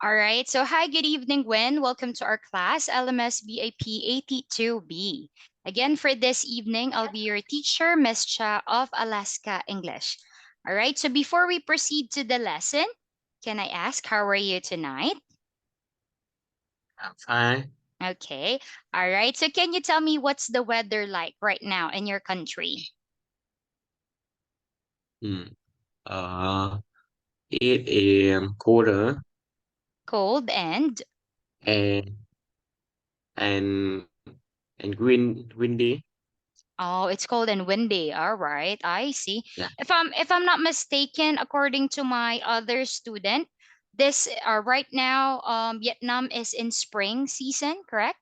All right. So, hi, good evening, Gwen. Welcome to our class, LMS VIP AT2B. Again, for this evening, I'll be your teacher, Miss Cha of Alaska English. All right. So, before we proceed to the lesson, can I ask, how are you tonight? I'm fine. Okay. All right. So, can you tell me what's the weather like right now in your country? Hmm. Uh, it is colder Cold and and and and windy. oh, it's cold and windy. All right, I see. Yeah. If I'm not mistaken, according to my other student, this right now Vietnam is in spring season, correct?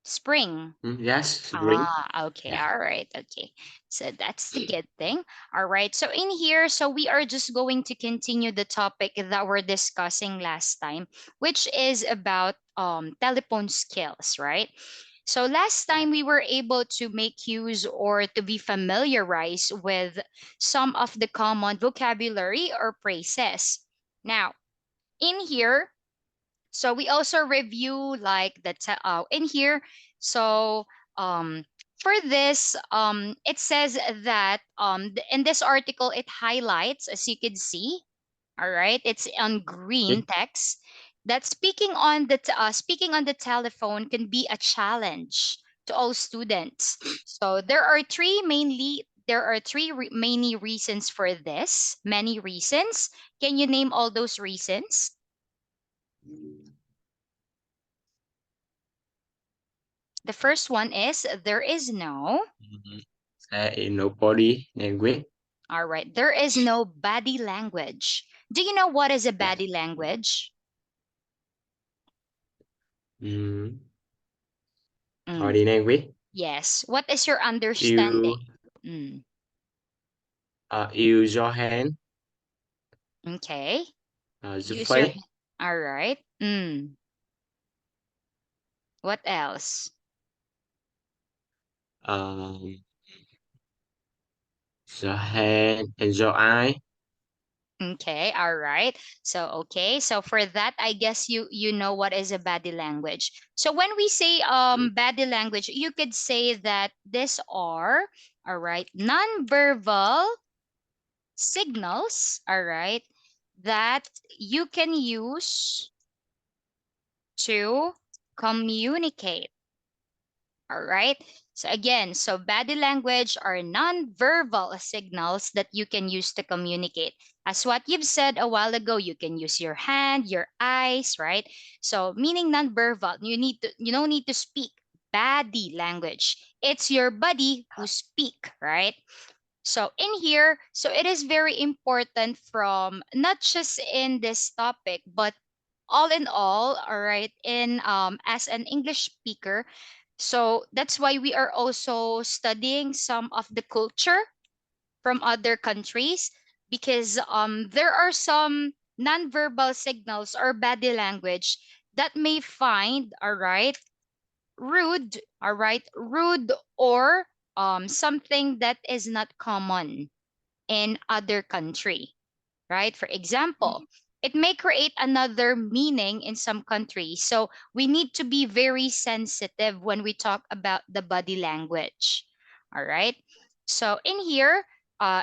Spring. Yes, spring. Ah, okay, Yeah. all right, okay. So that's the good thing. All right, so in here, so we are just going to continue the topic that we're discussing last time, which is about telephone skills, right? So last time we were able to make use or to be familiarized with some of the common vocabulary or phrases. Now, in here, so we also review like in here. So um, for this, it says that in this article it highlights, as you can see, all right, it's on green Okay. text that speaking on the telephone can be a challenge to all students. So there are many reasons for this. Many reasons. Can you name all those reasons? The first one is there is no. Mhm. There is no body language. All right, there is no body language. Do you know what is a Yeah. body language? Mm. Mm, Body language. yes. What is your understanding? You Mm, use your hand, okay. the Use your. face, All right. What else? um, the hand and your eye. Okay. All right. So okay. So for that, I guess you know what is a body language. So when we say Mm. body language, you could say that these are all right nonverbal signals. All right, that you can use to communicate. All right. So again, so body language are non-verbal signals that you can use to communicate. As what you've said a while ago, you can use your hand, your eyes, right? So meaning non-verbal, you don't need to speak body language. It's your body who speak, right? So in here, so it is very important from not just in this topic, but all in all right, in as an English speaker, so that's why we are also studying some of the culture from other countries because there are some nonverbal signals or body language that may find rude or something that is not common in other country, right? For example, it may create another meaning in some countries. So we need to be very sensitive when we talk about the body language. All right. So in here,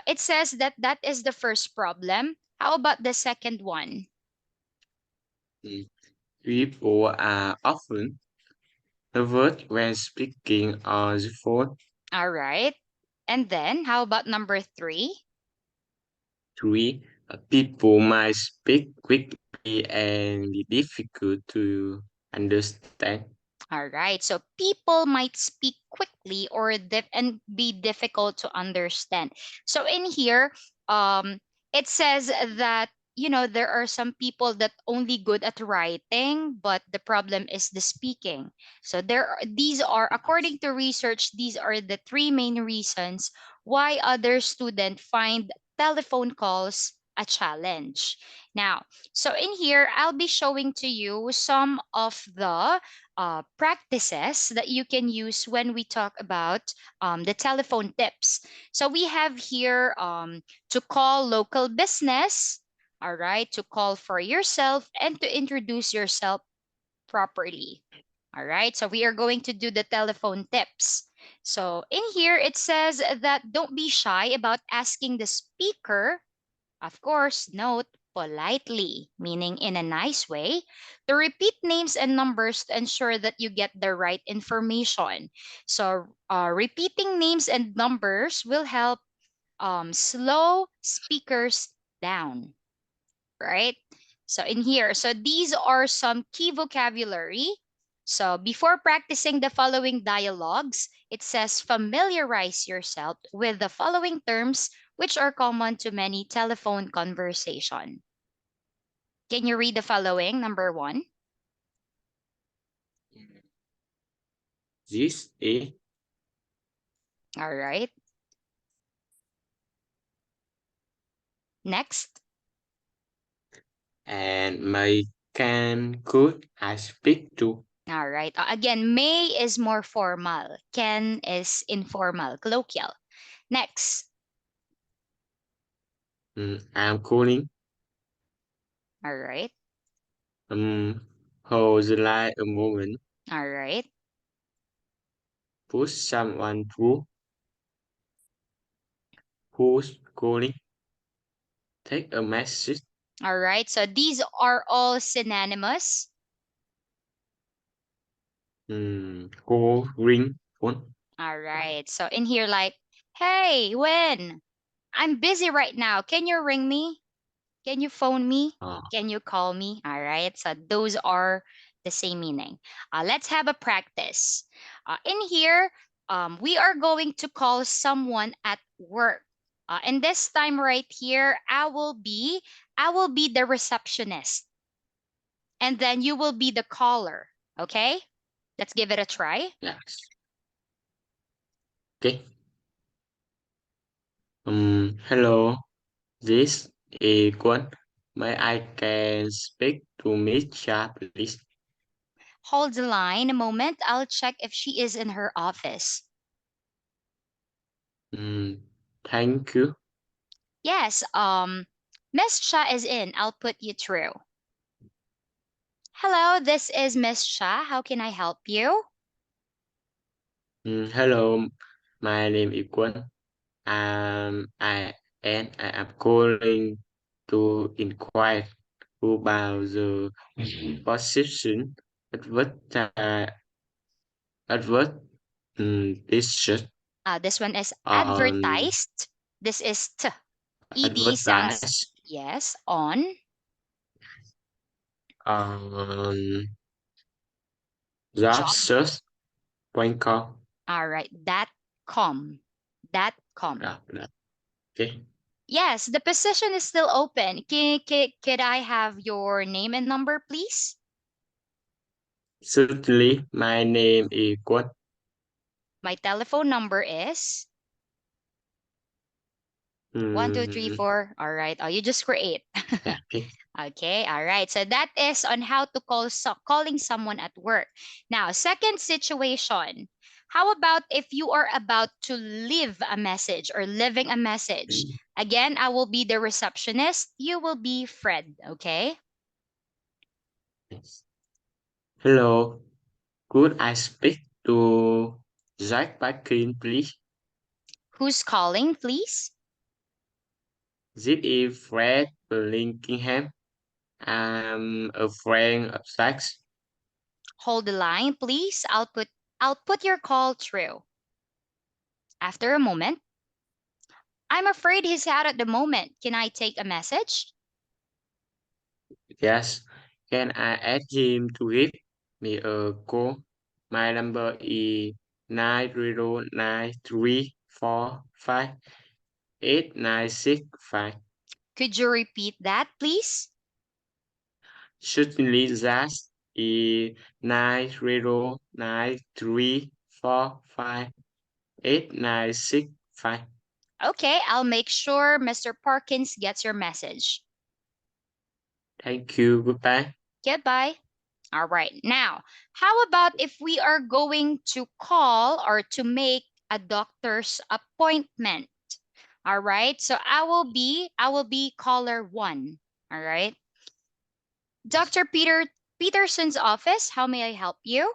it says that that is the first problem. How about the second one? Mm. People are often nervous when speaking on the phone. All right. And then how about number three? Three, people might speak quickly and be difficult to understand. All right. So people might speak quickly or and be difficult to understand. So in here, it says that there are some people that only good at writing, but the problem is the speaking. So these are, according to research, these are the three main reasons why other students find telephone calls a challenge. Now, so in here, I'll be showing to you some of the practices that you can use when we talk about the telephone tips. So we have here to call local business. all right, to call for yourself and to introduce yourself properly. All right, so we are going to do the telephone tips. So in here, it says that don't be shy about asking the speaker, of course, note politely, meaning in a nice way, to repeat names and numbers to ensure that you get the right information. So repeating names and numbers will help slow speakers down, right? So in here, so these are some key vocabulary. So before practicing the following dialogues, it says familiarize yourself with the following terms which are common to many telephone conversation. Can you read the following? Number one. This is All right. Next. and my can could I speak to? All right. Again, may is more formal. Can is informal, colloquial. Next. I'm calling. All right. Hold the line a moment. All right. Push someone through. Who's calling? Take a message. All right. So these are all synonymous. Call, ring, phone. All right. So in here, like, hey, when? I'm busy right now. Can you ring me? Can you phone me? Uh, Can you call me? All right. So those are the same meaning. Let's have a practice. In here, we are going to call someone at work. And this time right here, I will be the receptionist, and then you will be the caller. Okay? Let's give it a try. yes. Okay. Hello. This is Quan. May I can speak to Miss Cha, please? Hold the line a moment. I'll check if she is in her office. Mm, thank you. Yes, Miss Cha is in. I'll put you through. Hello, this is Miss Cha. How can I help you? Hello. My name is Quan. I am calling to inquire about the position advertised advert is This one is on advertised. This is t. Ed sounds, advertised yes, on. on Job. jobsearch.com. All right, that com. That com. Okay. Yes, the position is still open. Could I have your name and number, please? Certainly, my name is Quan. My telephone number is one, two, three, Mm, four. All right. Oh, you just create. yeah, okay. Okay, all right. So that is on how to calling someone at work. Now, second situation. How about if you are about to leave a message or leaving a message? Again, I will be the receptionist. You will be Fred, okay? Yes. Hello, could I speak to Jack Parkin, please? Who's calling, please? This is Fred Blinkingham. I'm a friend of Jack's. Hold the line, please. I'll put your call through. After a moment, I'm afraid he's out at the moment. Can I take a message? Yes, can I ask him to give me a call? My number is 909345896 Could you repeat that, please? Certainly that is 909345896 Okay, I'll make sure Mr. Parkins gets your message. Thank you. Goodbye. Goodbye. All right. Now, how about if we are going to call or to make a doctor's appointment? All right. So I will be caller 1. All right. Yes. Dr. Peterson's office, how may I help you?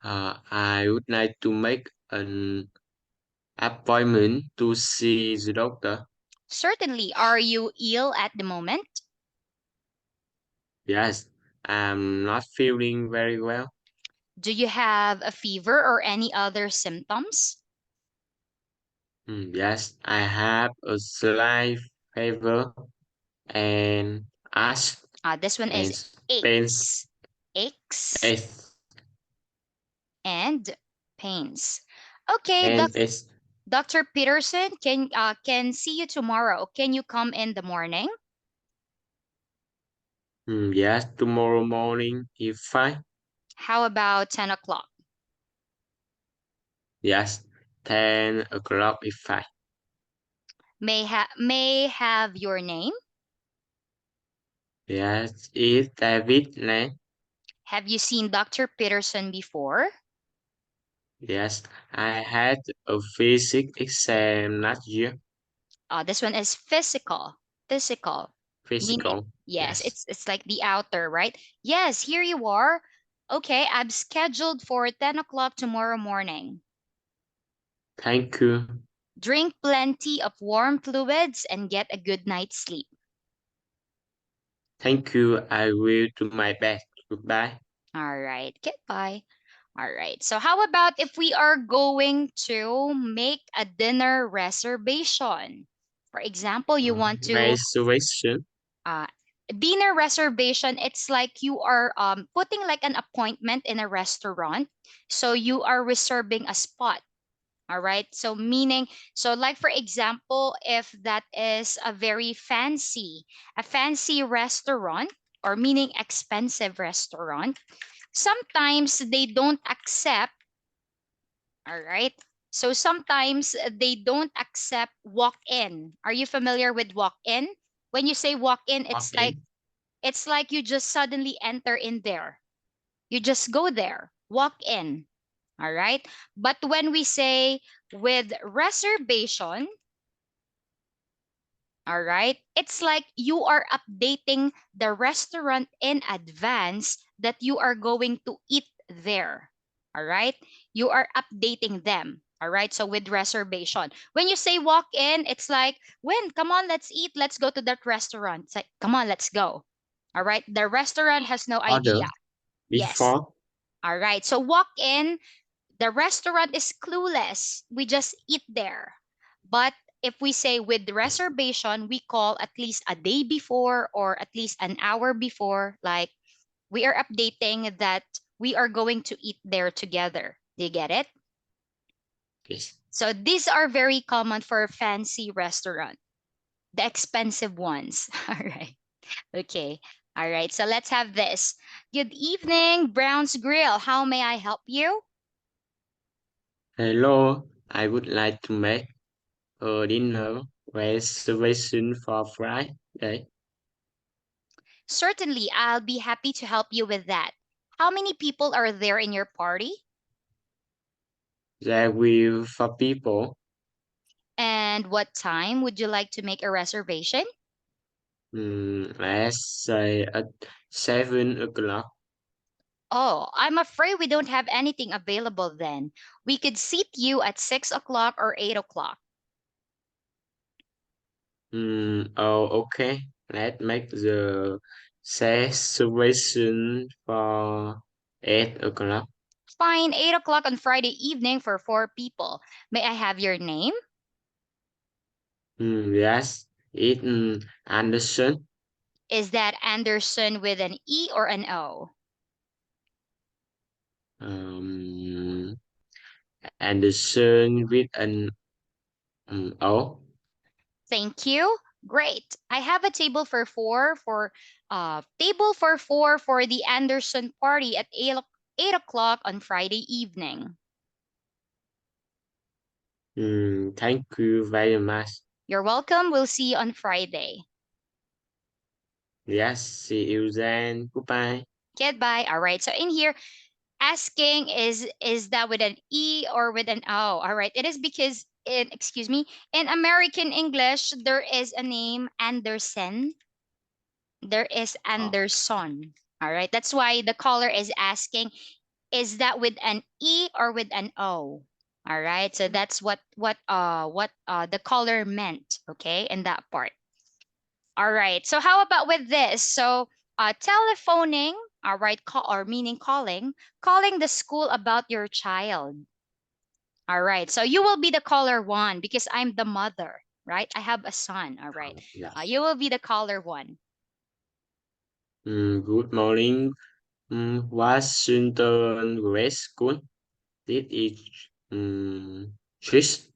I would like to make an appointment to see the doctor. Certainly. Are you ill at the moment? Yes, I'm not feeling very well. Do you have a fever or any other symptoms? Yes, I have a slight fever and ash This one and is pains. aches. Aches Yes, and pains. Okay, and it's Dr. Peterson can see you tomorrow. Can you come in the morning? yes, tomorrow morning if fine. How about 10 o'clock? Yes, 10 o'clock if fine. May have your name? Yes, it's David name. Have you seen Dr. Peterson before? Yes, I had a physics exam last year. This one is physical. Physical. Meaning, Physical. yes, Yes, it's like the outer, right? Yes, here you are. Okay, I'm scheduled for 10 o'clock tomorrow morning. thank you. Drink plenty of warm fluids and get a good night's sleep. Thank you. I will do my best. Goodbye. All right, goodbye. All right, so how about if we are going to make a dinner reservation? For example, you want to Reservation. uh, dinner reservation. It's like you are putting like an appointment in a restaurant, so you are reserving a spot. All right, so meaning, so like for example, if that is a fancy restaurant, or meaning expensive restaurant, sometimes they don't accept. All right, so sometimes they don't accept walk in. Are you familiar with walk in? When you say walk in, Okay. it's like you just suddenly enter in there. You just go there, walk in. All right. But when we say with reservation, all right, it's like you are updating the restaurant in advance that you are going to eat there. All right. You are updating them. All right. So with reservation, when you say walk in, it's like, when, come on, let's eat. Let's go to that restaurant. It's like, come on, let's go. All right. The restaurant has no Order idea. Yes. before. All right. So walk in, the restaurant is clueless. We just eat there. But if we say with reservation, we call at least a day before or at least an hour before, like we are updating that we are going to eat there together. Do you get it? Yes. So these are very common for fancy restaurant, the expensive ones. All right. Okay. All right. So let's have this. Good evening, Brown's Grill. How may I help you? Hello. I would like to make a dinner reservation for Friday. Certainly, I'll be happy to help you with that. How many people are there in your party? There will for people. And what time would you like to make a reservation? Let's say at 7 o'clock. Oh, I'm afraid we don't have anything available then. We could seat you at 6 o'clock or 8 o'clock. Oh, okay. Let's make the reservation for 8 o'clock. Fine, 8 o'clock on Friday evening for four people. May I have your name? Yes, it's Anderson. Is that Anderson with an E or an O? Um, Anderson with an O. Thank you. Great. I have a table for four for the Anderson party at 8 o'clock on Friday evening. Thank you very much. You're welcome. We'll see you on Friday. Yes, see you then. Goodbye. Goodbye. All right. So in here, asking is that with an E or with an O? All right. It is because in excuse me, in American English, there is a name Anderson. There is Oh, Anderson. All right. That's why the caller is asking, is that with an E or with an O? All right. So that's what the caller meant, okay, in that part. All right. So how about with this? So telephoning, all right, call or meaning calling the school about your child. All right. So you will be the caller one because I'm the mother, right? I have a son. All right. yes. You will be the caller one. Good morning, Washington Grace School. This is Trish.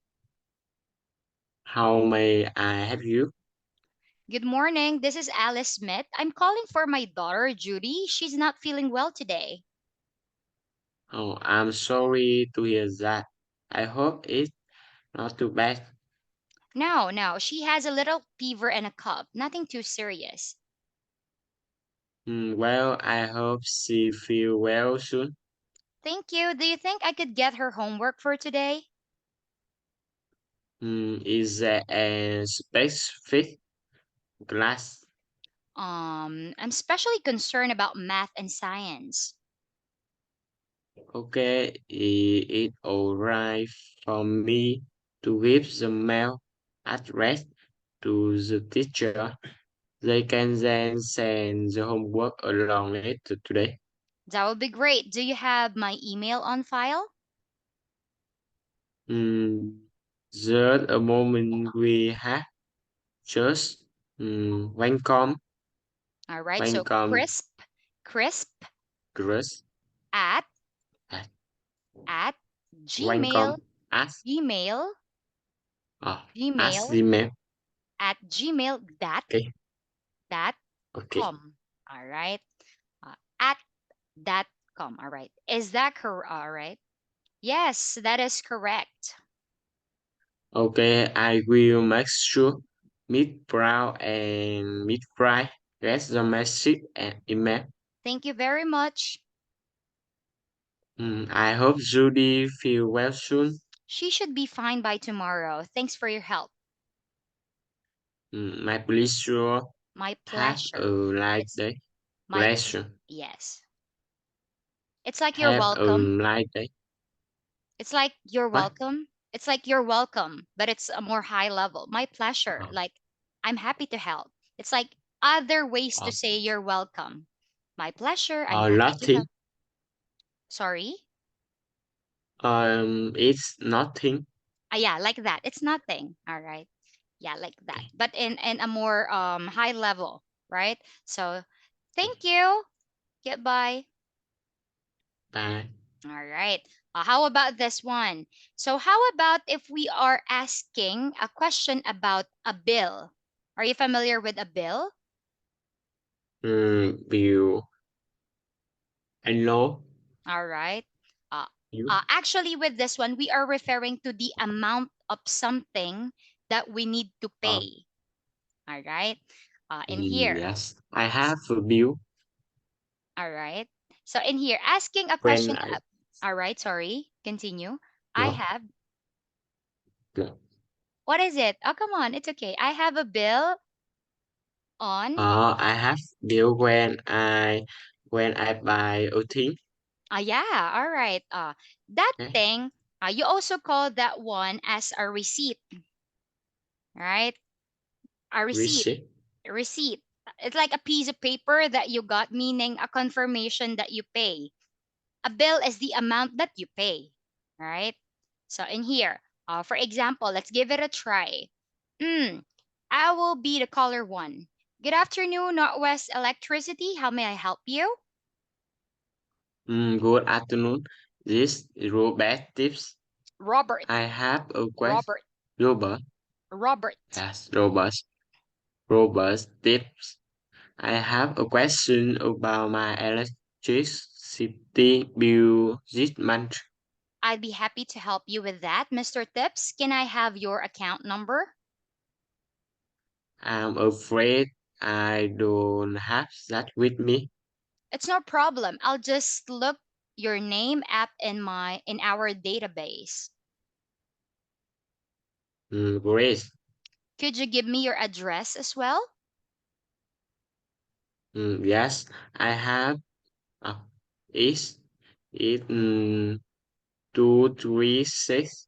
How may I help you? Good morning. This is Alice Smith. I'm calling for my daughter, Judy. She's not feeling well today. Oh, I'm sorry to hear that. I hope it's not too bad. No, no, she has a little fever and a cough. Nothing too serious. Well, I hope she feel well soon. Thank you. Do you think I could get her homework for today? Is there a specific class? I'm especially concerned about math and science. Okay, it's alright for me to give the mail address to the teacher. They can then send the homework along later today. That would be great. Do you have my email on file? Mm, just a moment we have just welcome, All right. So welcome, crisp Chris, at at at gmail welcome, as, gmail oh, as gmail the mail. at gmail Okay, dot okay, com. All right. At dot com. All right. Is that correct? All right. Yes, that is correct. okay, I will make sure Meet Brown and Meet Fry get the message and email. Thank you very much. I hope Judy feel well soon. She should be fine by tomorrow. Thanks for your help. My pleasure. My Have a pleasure. nice It's day. my, Pleasure. yes. It's like you're Have a welcome. nice day. It's like you're What? welcome. It's like you're welcome, but it's a more high level. My pleasure. Oh, Like, I'm happy to help. It's like other ways to oh, say you're welcome. My pleasure. I'm happy to nothing. help. Sorry. It's nothing. Yeah, like that. It's nothing. All right. Yeah, like that. Okay. But in a more high level, right? So, thank you. Goodbye. Bye. All right. How about this one? So, how about if we are asking a question about a bill? Are you familiar with a bill? You. I know All right. Uh, you. actually, with this one, we are referring to the amount of something that we need to Oh, pay. All right. In here. yes. I have a bill All right. So, in here, asking a when question. I All right. Sorry. Continue. I no, have. no. What is it? Oh, come on. It's okay. I have a bill on. I have bill when I buy a thing. Yeah, all right. That Okay. thing, you also call that one as a receipt, right? A receipt, Receipt. receipt. It's like a piece of paper that you got, meaning a confirmation that you pay. A bill is the amount that you pay, right? So in here, for example, let's give it a try. Mm, I will be the caller one. Good afternoon, Northwest Electricity. How may I help you? Good afternoon. This is Robert Tips. Robert, I have a question. Robert, Robert. Robert. Yes, Robert. Robert Tips. I have a question about my electricity bill this month. I'd be happy to help you with that, Mr. Tips. Can I have your account number? I'm afraid I don't have that with me. It's no problem. I'll just look your name up in our database. Grace. Could you give me your address as well? Yes, I have. Uh, is it 236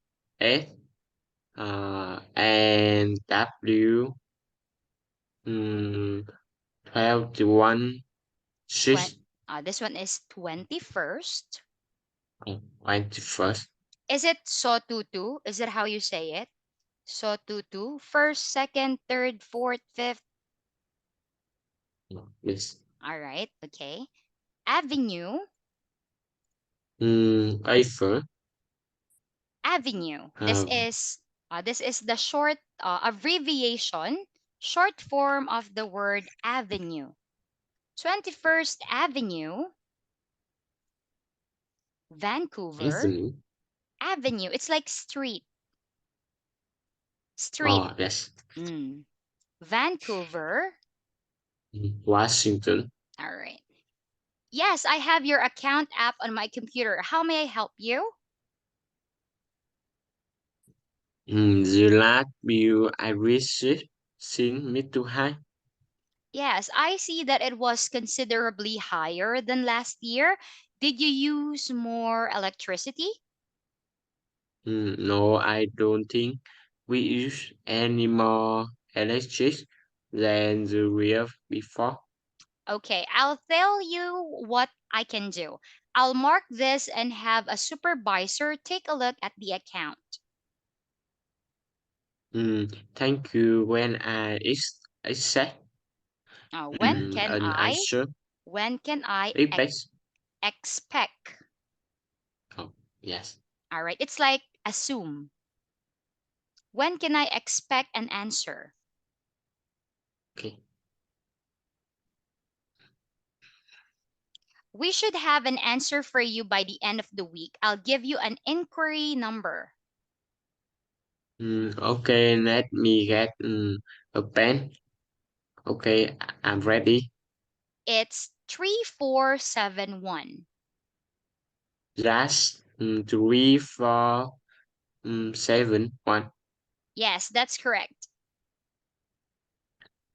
and W 12 Twen- 6 this one is 21st. 21st. Is it Sotutu? Is that how you say it? Sotutu? First, second, third, fourth, fifth. Yes. All right. Okay. Avenue. Eiffel. Avenue. Uh, This is the short abbreviation, short form of the word avenue. 21st Avenue, Vancouver. Avenue. Avenue. It's like street. Street. Oh, yes. Mm. Vancouver. Washington. All right. Yes, I have your account app on my computer. How may I help you? The last bill I received seemed mid to high. Yes, I see that it was considerably higher than last year. Did you use more electricity? No, I don't think we use any more electric than the year before. Okay, I'll tell you what I can do. I'll mark this and have a supervisor take a look at the account. Thank you. When I accept When can an I? answer, When can I repeat. expect? Oh, yes. All right, it's like assume. When can I expect an answer? Okay. We should have an answer for you by the end of the week. I'll give you an inquiry number. Okay, let me get a pen. Okay, I'm ready. It's 3471. Just 3 4 7 1. Yes, that's correct.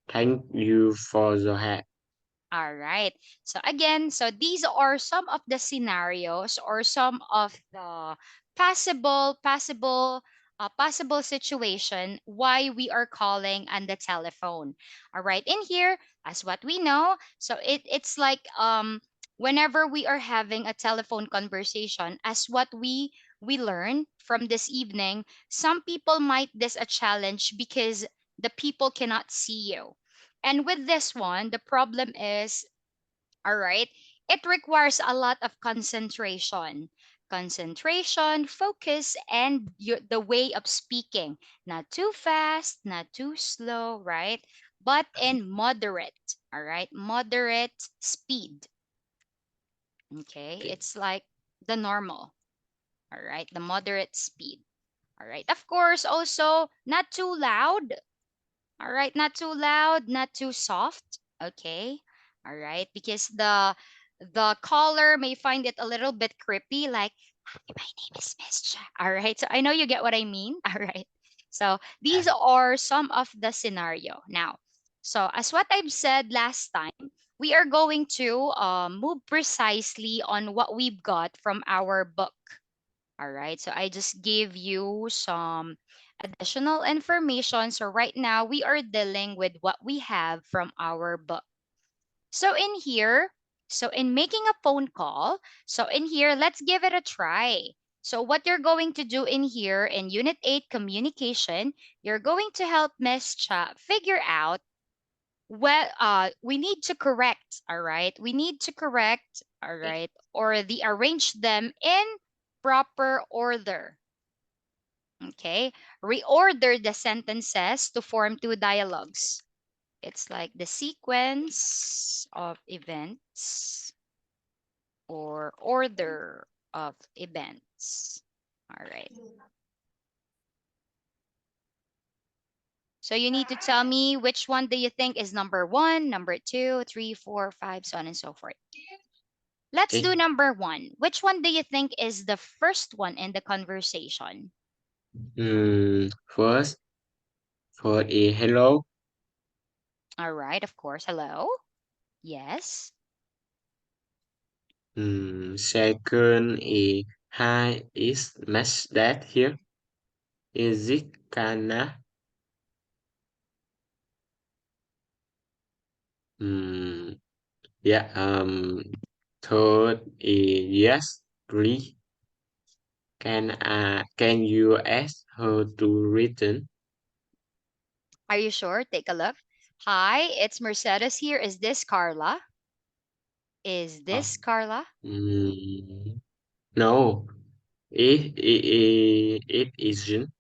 Thank you for the help. All right. So again, so these are some of the scenarios or some of the possible situation why we are calling on the telephone. All right. In here, as what we know, so it's like whenever we are having a telephone conversation, as what we learn from this evening, some people might this a challenge because the people cannot see you, and with this one, the problem is, all right, it requires a lot of concentration, focus, and the way of speaking. Not too fast, not too slow, right? But in moderate, all right? Moderate speed, okay? Okay. It's like the normal, all right? The moderate speed, all right? Of course, also not too loud. All right, not too loud, not too soft. Okay. All right, because the caller may find it a little bit creepy, like, "Hi, my name is Miss Cha." All right, so I know you get what I mean. All right. So these Yes. are some of the scenario. Now, so as what I've said last time, we are going to move precisely on what we've got from our book. All right, so I just gave you some additional information. So right now we are dealing with what we have from our book. So in here, so in making a phone call, so in here, let's give it a try. So what you're going to do in here in Unit 8 communication, you're going to help Miss Cha figure out well, we need to correct, all right? We need to correct, all right, or arrange them in proper order. Okay? Reorder the sentences to form two dialogues. It's like the sequence of events or order of events. All right. So you need to tell me which one do you think is number one, number two, three, four, five, so on and so forth. Let's do Okay. number one. Which one do you think is the first one in the conversation? First, for a hello. All right, of course. Hello. Yes. Second, a hi, is match that here. Is it kinda? Hmm. Yeah. Third is yes, really. Can you ask her to return? Are you sure? Take a look. Hi, it's Mercedes here. Is this Carla? Is Oh, this Carla? mm, no, it isn't.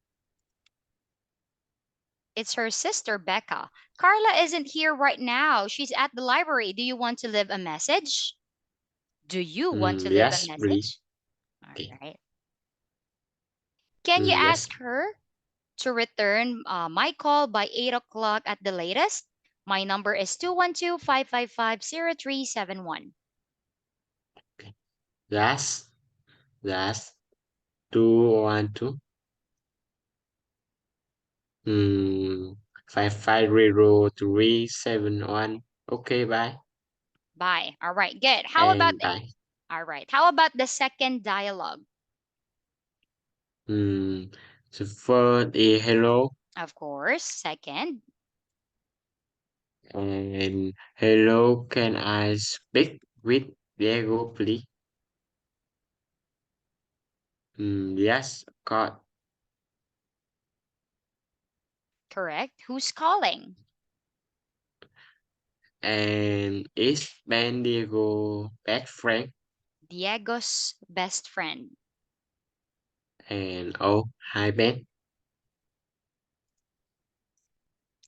It's her sister, Becca. Carla isn't here right now. She's at the library. Do you want to leave a message? Do you want to leave a Yes, really. message? All Okay. right. Can you Yes. ask her to return my call by 8 o'clock at the latest? My number is 212-555-0371. Okay. Last 212. 550371. Okay, bye. Bye. All right, good. And bye. All right. How about the second dialogue? Hmm. The first is hello Of course. Second. and hello. Can I speak with Diego, please? Yes, God. Correct. Who's calling? And is Ben Diego best friend? Diego's best friend. And oh, hi Ben.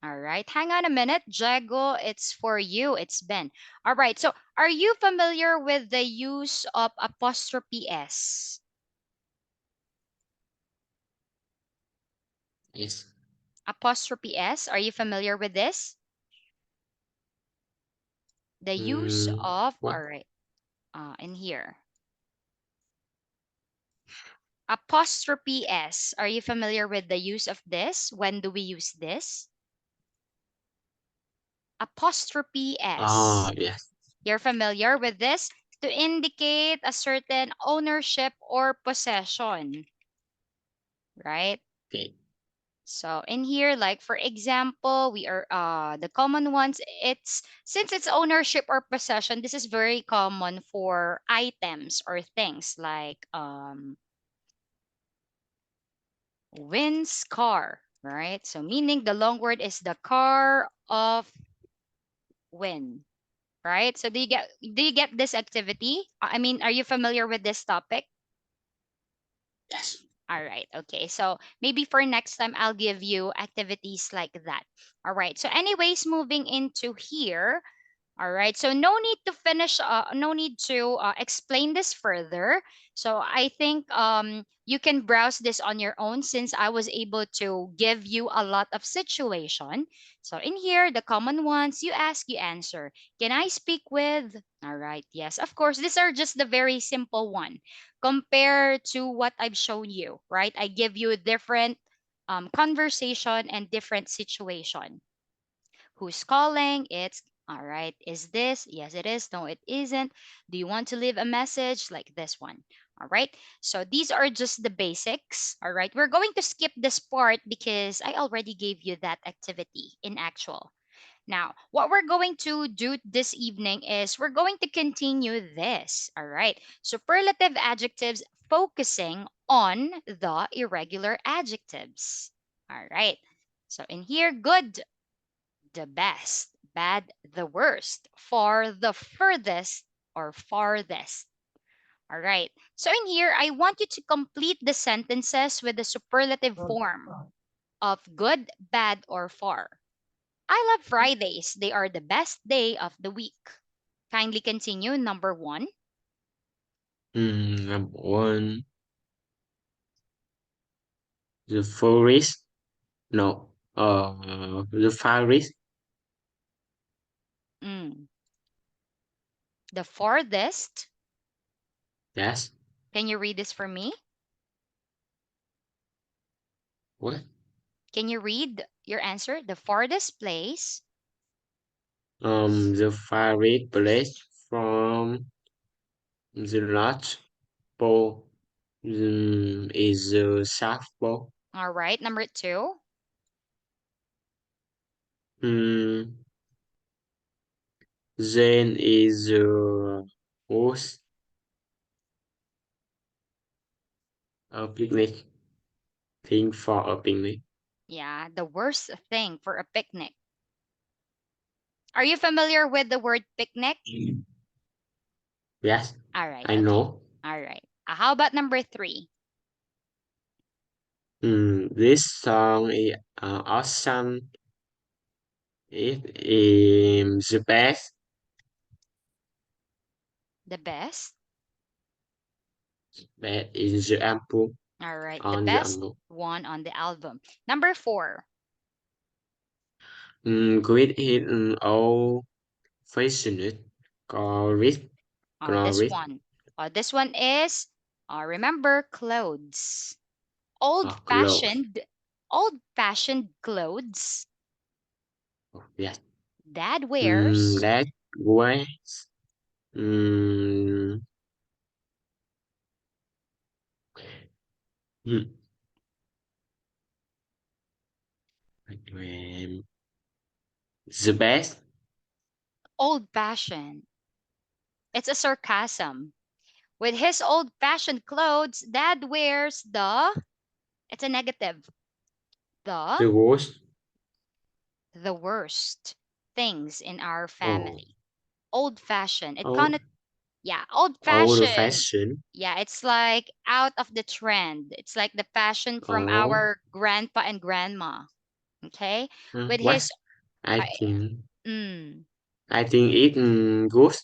All right. Hang on a minute. Diego, it's for you. It's Ben. All right. So, are you familiar with the use of apostrophe S? Yes. Apostrophe S. Are you familiar with this? The use of, What? all right, in here. Apostrophe S. Are you familiar with the use of this? When do we use this? Apostrophe Oh, S. yes. You're familiar with this? To indicate a certain ownership or possession, right? Okay. So in here, like for example, we are the common ones. It's since it's ownership or possession. This is very common for items or things like Win's car, right? So meaning the long word is the car of Win, right? So do you get this activity? I mean, are you familiar with this topic? Yes. All right. Okay. So maybe for next time, I'll give you activities like that. All right. So, anyways, moving into here. All right. So no need to explain this further. So I think you can browse this on your own since I was able to give you a lot of situation. So in here, the common ones, you ask, you answer. Can I speak with? All right. Yes, of course. These are just the very simple one compared to what I've shown you, right? I give you different conversation and different situation. Who's calling? It's all right. Is this? Yes, it is. No, it isn't. Do you want to leave a message like this one? All right. So these are just the basics. All right. We're going to skip this part because I already gave you that activity in actual. Now, what we're going to do this evening is we're going to continue this. All right. Superlative adjectives focusing on the irregular adjectives. All right. So in here, good, the best, bad, the worst, far, the furthest, or farthest. All right. So in here, I want you to complete the sentences with the superlative form of good, bad, or far. I love Fridays. They are the best day of the week. Kindly continue. Number one. Number one, the forest. No. The forest. Mm. The farthest. Yes. Can you read this for me? What? Can you read your answer? The farthest place. The farthest place from the North Pole is the South Pole. All right. Number two, Mm, then is the host a picnic thing for a picnic. yeah, the worst thing for a picnic. Are you familiar with the word picnic? Yes, All right. I Okay. know. All right. How about number three? This song is awesome. It is the best. The best. Best is the album All right. The on the best album. one on the album. Number four. Great hit all fashioned chorus. This Chorus. one. This one is, remember, clothes. Old Close. fashioned, old fashioned clothes. Oh, yes. Dad wears. That was mm, mm, the best. Old fashioned. It's a sarcasm. With his old fashioned clothes, Dad wears it's a negative, the The worst. the worst things in our Oh, family. Old fashioned. oh, Yeah, old old fashioned. fashion. Yeah, it's like out of the trend. It's like the fashion from Oh, our grandpa and grandma. Okay? With what? his, I I, think. mm, I think it good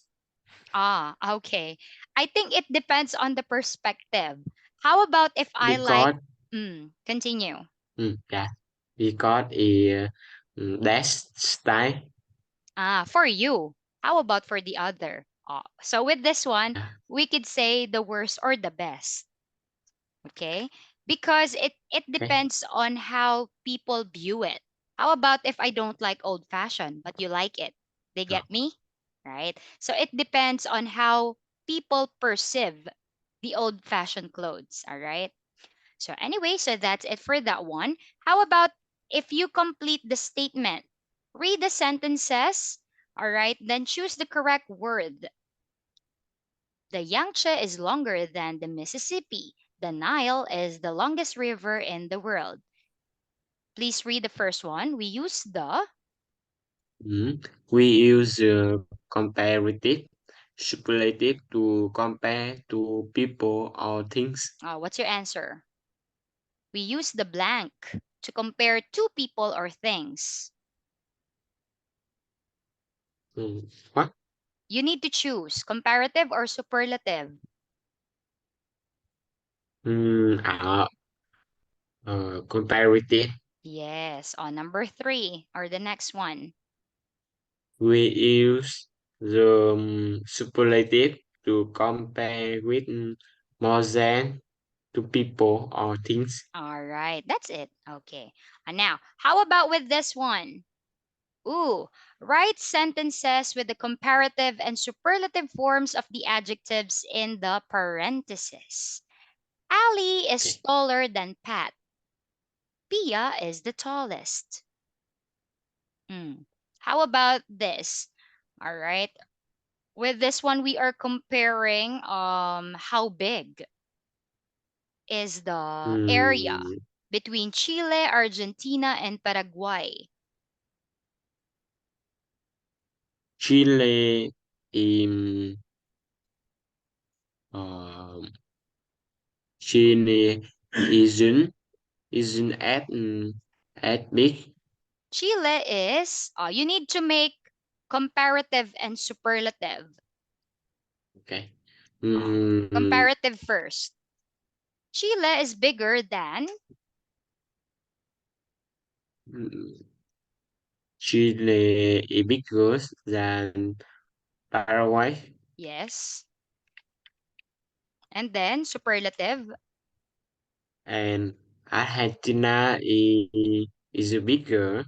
okay. I think it depends on the perspective. How about if I like, because continue. yeah, because it that's style. For you. How about for the other? So with this one, Yeah, we could say the worst or the best. Okay, because it okay. depends on how people view it. How about if I don't like old fashioned but you like it? They Oh, get me, right? So it depends on how people perceive the old fashioned clothes. All right. So anyway, so that's it for that one. How about if you complete the statement, read the sentences, all right, then choose the correct word. The Yangtze is longer than the Mississippi. The Nile is the longest river in the world. Please read the first one. We use the. We use comparative superlative to compare to people or things. What's your answer? We use the blank to compare two people or things. What? You need to choose comparative or superlative. Mm, comparative. Yes, on number three or the next one. We use the superlative to compare with more than to people or things. All right, that's it. Okay. Now, how about with this one? Ooh, write sentences with the comparative and superlative forms of the adjectives in the parentheses. Ali is Okay. taller than Pat. Pia is the tallest. Hmm. How about this? All right. With this one, we are comparing how big is the area Mm, between Chile, Argentina, and Paraguay. Chile in um, Chile isn't at big. Chile is, you need to make comparative and superlative. Okay. Uh, Mm, Comparative first. Chile is bigger than, mm, Chile is bigger than Paraguay yes, and then superlative. and Argentina is a bigger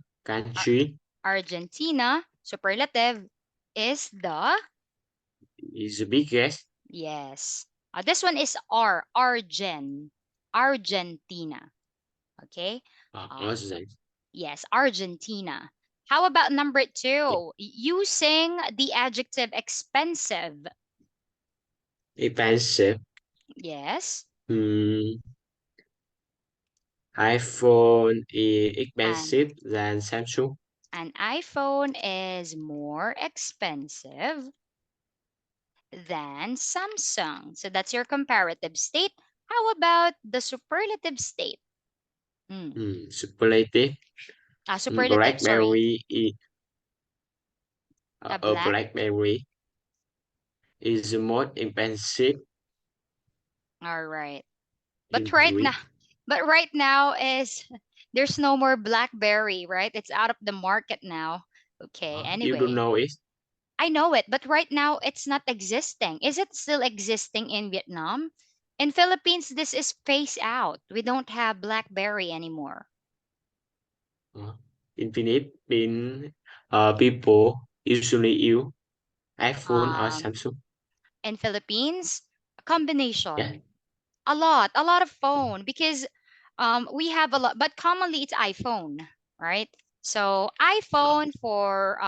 Ar- country, Argentina, superlative, is the, is the biggest. yes. This one is Argentina. Okay. Uh, What's that? yes, Argentina. How about number two? Using the adjective expensive. Expensive. Yes. Hmm, iPhone is And expensive than Samsung. an iPhone is more expensive than Samsung. So that's your comparative state. How about the superlative state? Mm. Superlative. Superlative, sorry. BlackBerry is A a black. BlackBerry is the most expensive All right. But in right now, breed. is there's no more BlackBerry, right? It's out of the market now. Okay. You don't Anyway, know it. I know it, but right now it's not existing. Is it still existing in Vietnam? In Philippines, this is phased out. We don't have BlackBerry anymore. Uh, in Philippines, people usually use iPhone or Um, Samsung. in Philippines, a Yeah. combination. A lot of phone because we have a lot, but commonly it's iPhone, right? So Uh, iPhone for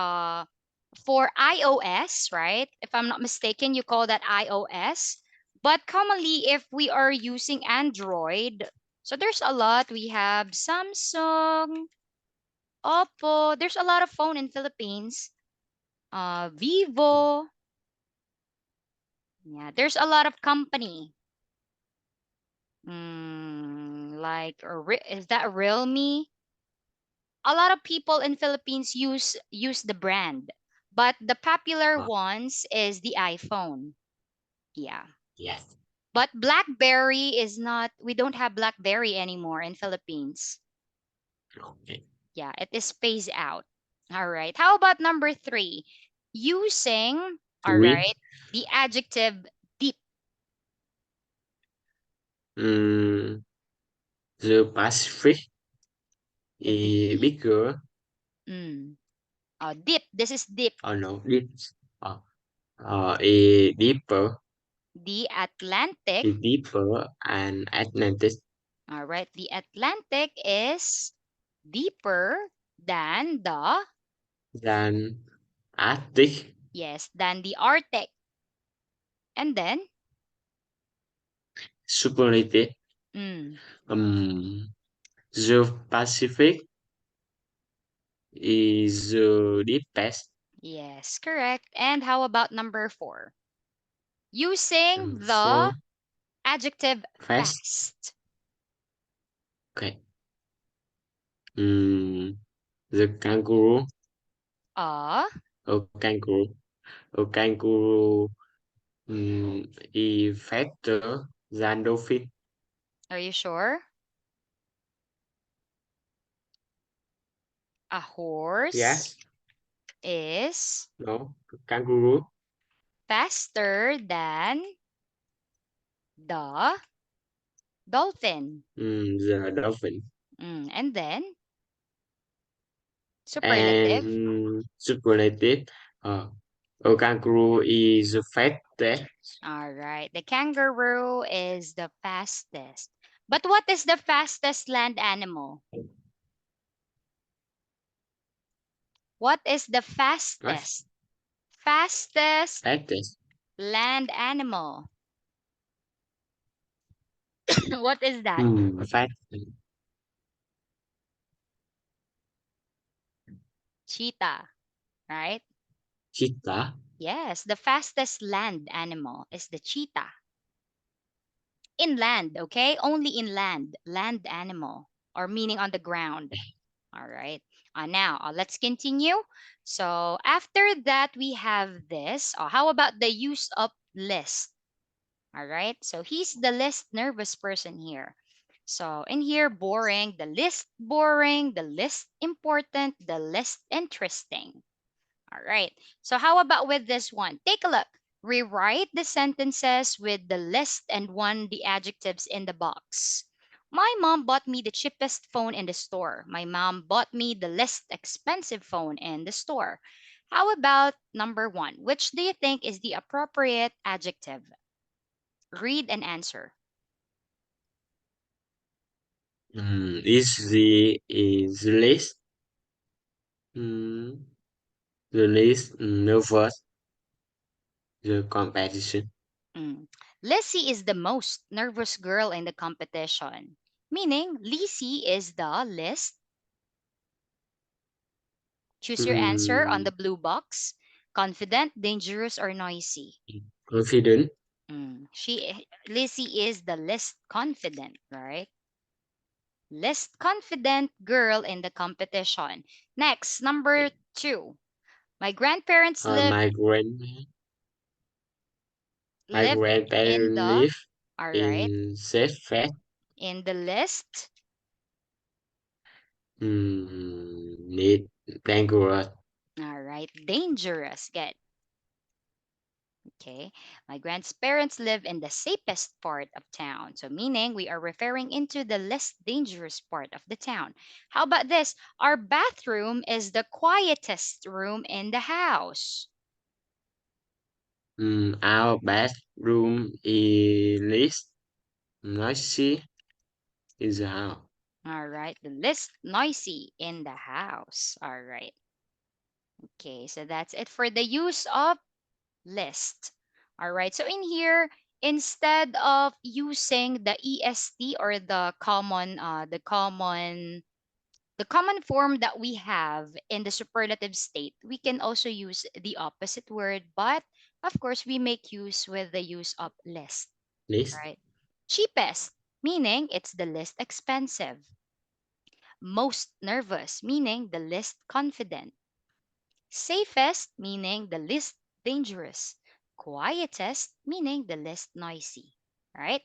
iOS, right? If I'm not mistaken, you call that iOS. But commonly, if we are using Android, so there's a lot. We have Samsung, Oppo. There's a lot of phone in Philippines. Vivo. Yeah, there's a lot of company. Like is that Realme? A lot of people in Philippines use the brand, but the popular uh, ones is the iPhone. Yeah. yes. But BlackBerry is not, we don't have BlackBerry anymore in Philippines. Okay. Yeah, it is phased out. All right. How about number three? Using, all Three. right, the adjective deep. Mm, the Pacific is The, bigger. mm, deep. This is deep. Oh no, this uh, is deeper. The Atlantic. Is deeper and Atlantic All right. The Atlantic is deeper than the, than Arctic. yes, than the Arctic. And then, Superlative. mm, Um, the Pacific is the deepest yes, correct. And how about number four? Using and the for adjective fast. fast. Okay. The kangaroo, Uh, a kangaroo, a kangaroo is faster than dolphin. are you sure? A horse Yes, is no, kangaroo, faster than the dolphin. the dolphin, And then, superlative. and superlative. Uh, a kangaroo is faster. All right. The kangaroo is the fastest. But what is the fastest land animal? What is the What? fastest Fastest. land animal? What is that? Fast. Cheetah, right? Cheetah. Yes, the fastest land animal is the cheetah. Inland, okay? Only inland, land animal, or meaning on the ground. All right. Now, let's continue. So after that, we have this. How about the use of list? All right. So he's the least nervous person here. So in here, boring, the least boring, the least important, the least interesting. All right. So how about with this one? Take a look. Rewrite the sentences with the list and one the adjectives in the box. My mom bought me the cheapest phone in the store. My mom bought me the least expensive phone in the store. How about number one? Which do you think is the appropriate adjective? Read and answer. Is the list mm, the least nervous the competition? Mm. Lizzie is the most nervous girl in the competition. Meaning, Lizzie is the least. Choose your answer on Hmm, the blue box. Confident, dangerous, or noisy? confident. Lizzie is the least confident, right? Least confident girl in the competition. Next, number two. My grandparents Uh, my grand my live in grandparents the, live all right, in safe fat. in the list. Need dangerous. All right, dangerous. Good. Okay. My grandparents live in the safest part of town. So meaning we are referring into the less dangerous part of the town. How about this? Our bathroom is the quietest room in the house. Our bathroom is least noisy in the house. All right. The least noisy in the house. All right. Okay. So that's it for the use of list. All right. So in here, instead of using the est or the common form that we have in the superlative state, we can also use the opposite word, but of course we make use with the use of least, Least. right? Cheapest, meaning it's the least expensive. Most nervous, meaning the least confident. Safest, meaning the least dangerous. Quietest, meaning the least noisy, right?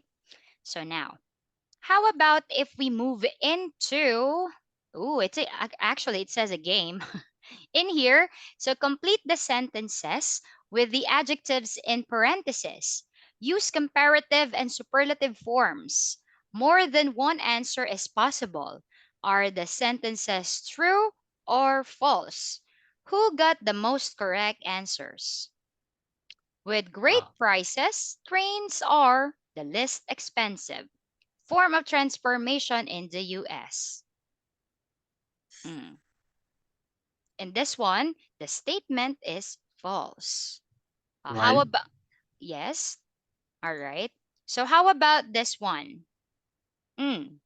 So now, how about if we move into, actually it says a game in here. So complete the sentences with the adjectives in parentheses. Use comparative and superlative forms. More than one answer is possible. Are the sentences true or false? Who got the most correct answers? With great Uh, prices, trains are the least expensive form of transformation in the US. Mm. In this one, the statement is false. How one. about, yes? All right. So, how about this one? Mm.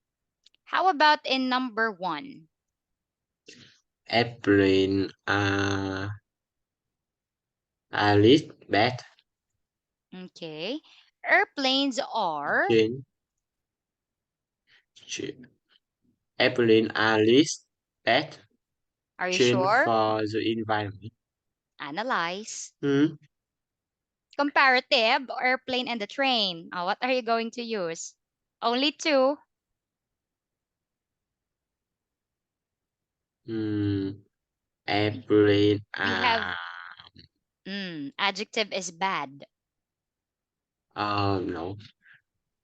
How about in number one? Airplane are least bad. Okay. Airplanes are, Change. ch- Airplane are least bad. are you Change sure? for the environment. Analyze. Hmm. Comparative, airplane and the train. What are you going to use? Only two. Hmm. We Airplane we have adjective is bad. no.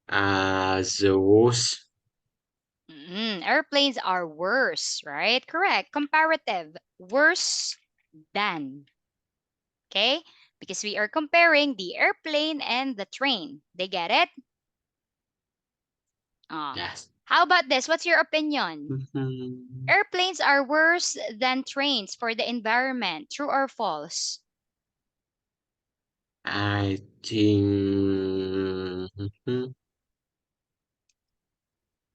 The worst. Airplanes are worse, right? Correct. Comparative. Worse than. Okay? Because we are comparing the airplane and the train. They get it? Uh, Yes. how about this? What's your opinion? Mhm. Airplanes are worse than trains for the environment. True or false? I think.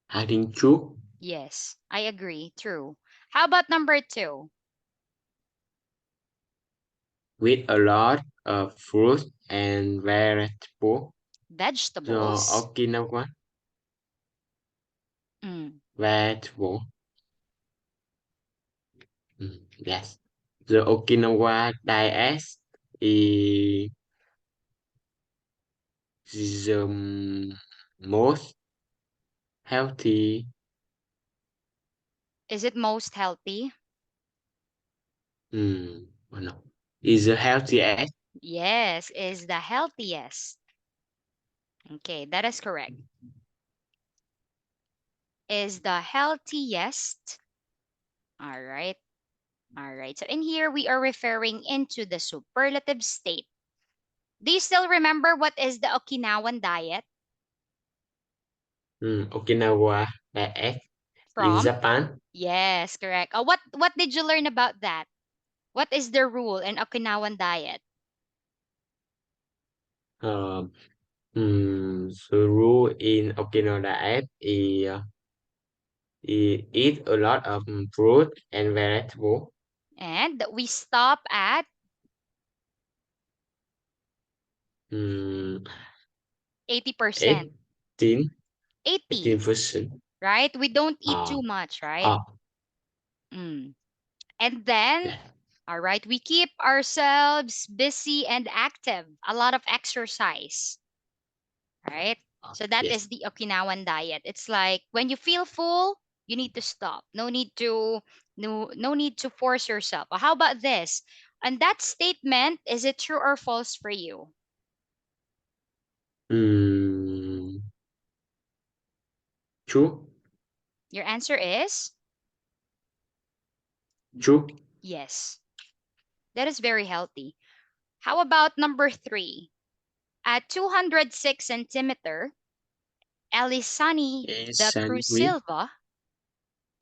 I think true. Yes, I agree. True. How about number two? With a lot of fruit and vegetable. The Vegetables. Okinawa Mm. vegetable. Yes. The Okinawa diet is the most healthy. Is it most healthy? Oh no. Is the healthiest. Yes, is the healthiest. Okay, that is correct. is the healthiest. All right. All right. So in here, we are referring into the superlative state. Do you still remember what is the Okinawan diet Okinawa diet in from? Japan. Yes, correct. What did you learn about that? What is the rule in Okinawan diet? Um, the rule in Okinawa diet is eat a lot of fruit and vegetable. And we stop at Um, 80%. 18, 80, 18%. right? We don't eat Uh, too much, right? uh, Mm. And then, yeah. all right, we keep ourselves busy and active, a lot of exercise, right? So that Yes. is the Okinawan diet. It's like when you feel full, you need to stop. No need to force yourself. How about this? And that statement, is it true or false for you? Mm, true, Your answer is true. yes. That is very healthy. How about number 3? At 206 centimeter, Elisani Yes, the and Cruz we Silva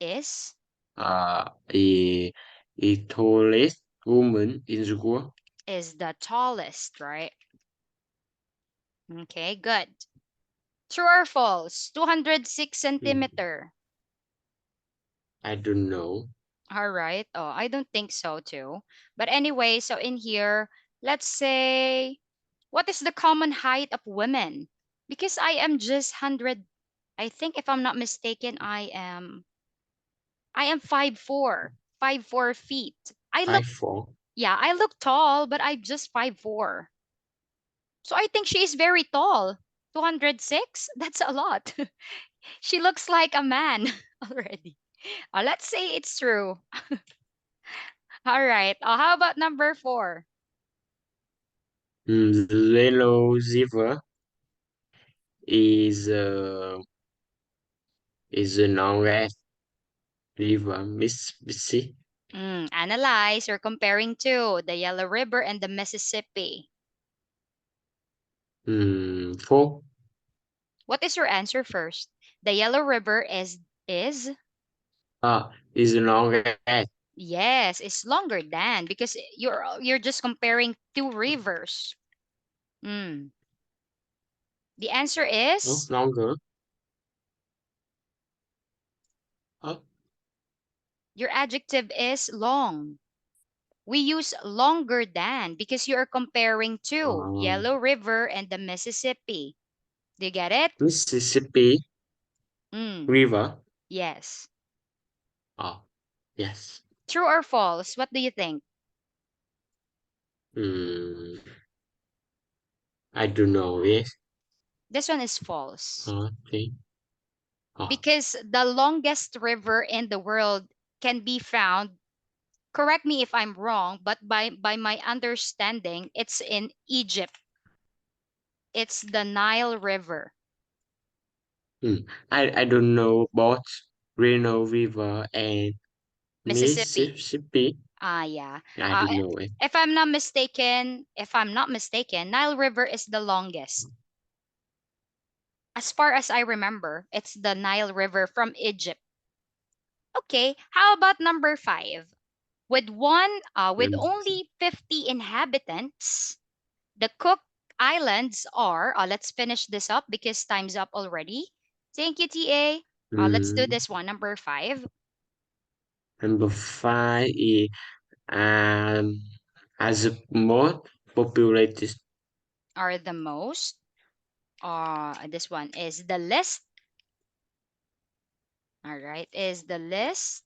is uh, a, a tallest woman in the world. the tallest, right? Okay, good. True or false? 206 Mm, centimeter. I don't know. All right. Oh, I don't think so too. But anyway, so in here, let's say, what is the common height of women? Because I am just 100, I think if I'm not mistaken, I am 5'4", 5'4" feet. I look, 5'4". yeah, I look tall, but I'm just 5'4". So I think she is very tall. 206? That's a lot. She looks like a man already. Let's say it's true. All right. How about number 4? The yellow zebra is a non-red river, Mississippi. Analyze. You're comparing to the Yellow River and the Mississippi. 4. What is your answer first? The Yellow River is Is a non-red. yes, it's longer than because you're just comparing two rivers. Mm. The answer Oh, is longer. Oh, your adjective is long. We use longer than because you are comparing to uh, Yellow River and the Mississippi. Do you get it? Mississippi Mm. River. Yes. Oh, yes. True or false? What do you think? Hmm, I don't know. Yes. This one is false Okay. Oh, because the longest river in the world can be found. Correct me if I'm wrong, but by my understanding, it's in Egypt. It's the Nile River. hmm. I don't know both Reno River and Mississippi. Mississippi. Yeah. I Uh, don't know it. if I'm not mistaken, Nile River is the longest. As far as I remember, it's the Nile River from Egypt. Okay, how about number 5? With Um, only 50 inhabitants, the Cook Islands are. Let's finish this up because time's up already. Thank you, TA. Let's do hmm. this one. Number 5 Number 5 is um, as the most populated. are the most. This one is the least. All right, is the least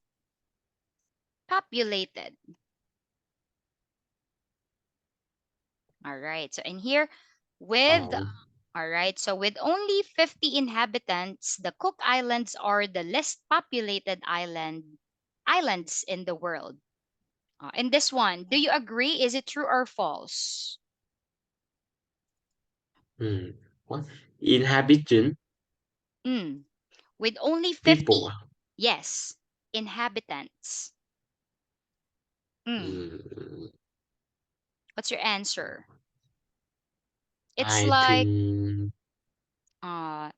populated. All right. So in here, with Um, all right. So with only 50 inhabitants, the Cook Islands are the least populated islands in the world. In this one, do you agree? Is it true or false? hmm. What? Inhabitant. Mm. with only People. 50, yes, inhabitants. Hmm. Mm, What's your answer? It's I like think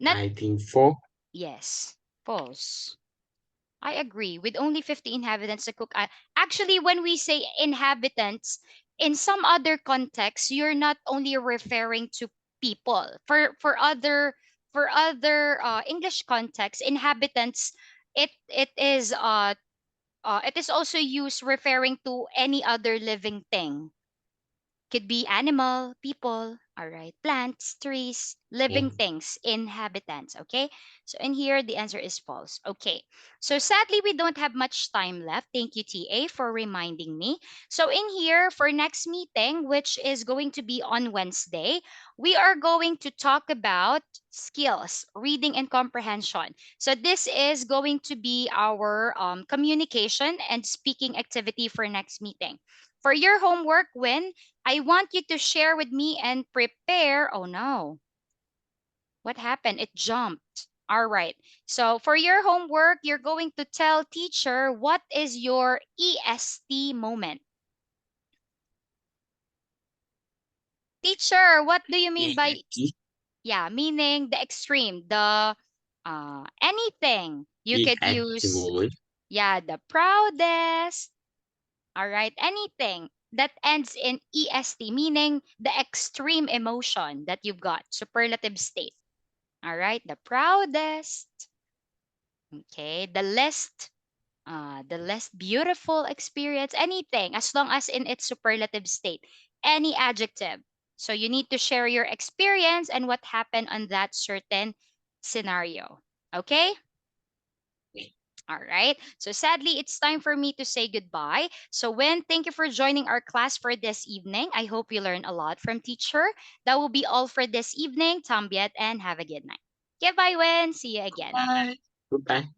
not I think four. yes, false. I agree. With only 50 inhabitants, the cook. Actually, when we say inhabitants, in some other contexts, you're not only referring to people. For other English contexts, inhabitants, it is also used referring to any other living thing. Could be animal, people, all right, plants, trees, living Yeah. things, inhabitants, okay? So in here, the answer is false. Okay. So sadly, we don't have much time left. Thank you, TA, for reminding me. So in here, for next meeting, which is going to be on Wednesday, we are going to talk about skills, reading and comprehension. So this is going to be our communication and speaking activity for next meeting. For your homework, Win, I want you to share with me and prepare. Oh no, what happened? It jumped. All right. So for your homework, you're going to tell teacher what is your EST moment. Teacher, what do you mean by EXT. yeah, meaning the extreme, the anything. You could use EXT. yeah, the proudest. All right, anything that ends in EST, meaning the extreme emotion that you've got, superlative state. All right, the proudest. Okay, the less beautiful experience, anything, as long as in its superlative state, any adjective. So you need to share your experience and what happened on that certain scenario. Okay? All right. So sadly, it's time for me to say goodbye. So Wen, thank you for joining our class for this evening. I hope you learned a lot from teacher. That will be all for this evening. Tambiet and have a good night. Goodbye, Wen. See you again. Bye. Goodbye.